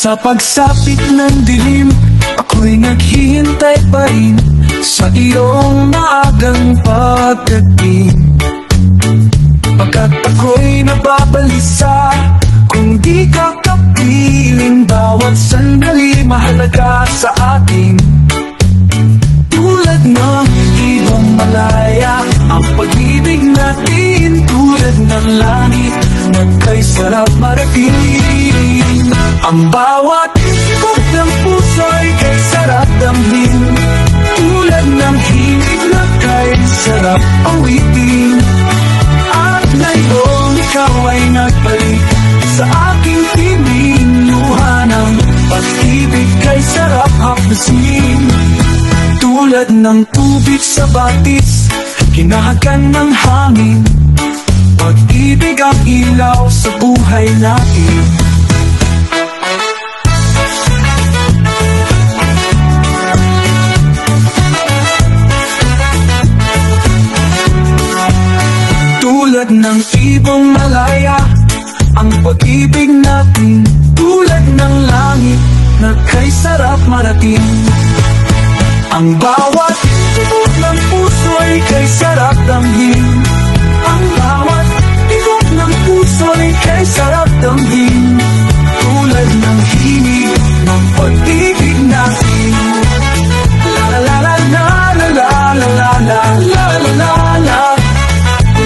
Sa pagsapit ng dilim, ako'y naghihintay pa rin sa iyong maagang pagdating. Pagkat ako'y nababalisa kung di ka kapiling, bawat sandali mahalaga sa atin. Tulad ng ibang malaya ang pag-ibig natin, tulad ng langit na kay sarap marating. Ang bawat ikot ng puso'y kay sarap damhin, tulad ng himig na kay sarap awitin. At ngayong ikaw ay nagbalik sa aking tinig, luha ng pag-ibig kay sarap hapdasin. Tulad ng tubig sa batis, hinahagan ng hangin, pag-ibig ang ilaw sa buhay natin. Tulad ng ibong malaya ang pag-ibig natin, tulad ng langit na kay sarap marating. Ang bawat tibok ng puso'y kay sarap damhin, ang bawat tibok ng puso'y kay sarap damhin, tulad ng himig ng pag-ibig natin. La la la la la la la la la la la la la la.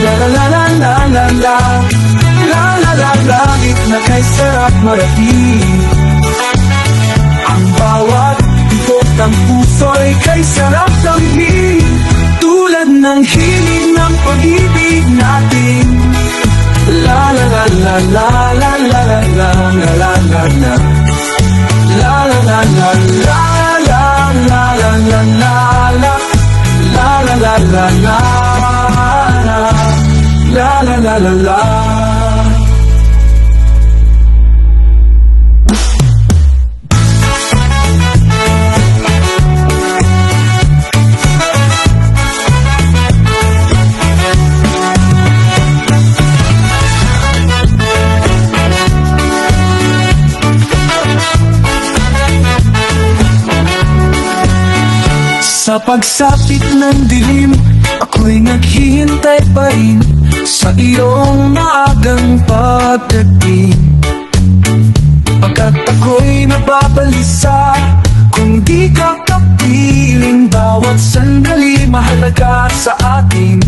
La la la la la la la, la la la, langit na kay sarap marating. Ang bawat tibok ng puso'y kay sarap damhin, tulad ng himig ng pag-ibig natin. La la la la la la la la la la la la la. La la la la la la la la la la la. La la la la la. La la la la la. Sa pagsapit ng dilim, ako'y naghihintay pa rin sa iyong maagang pagdating. Pagkat ako'y nababalisa kung di ka kapiling, bawat sandali mahalaga sa atin.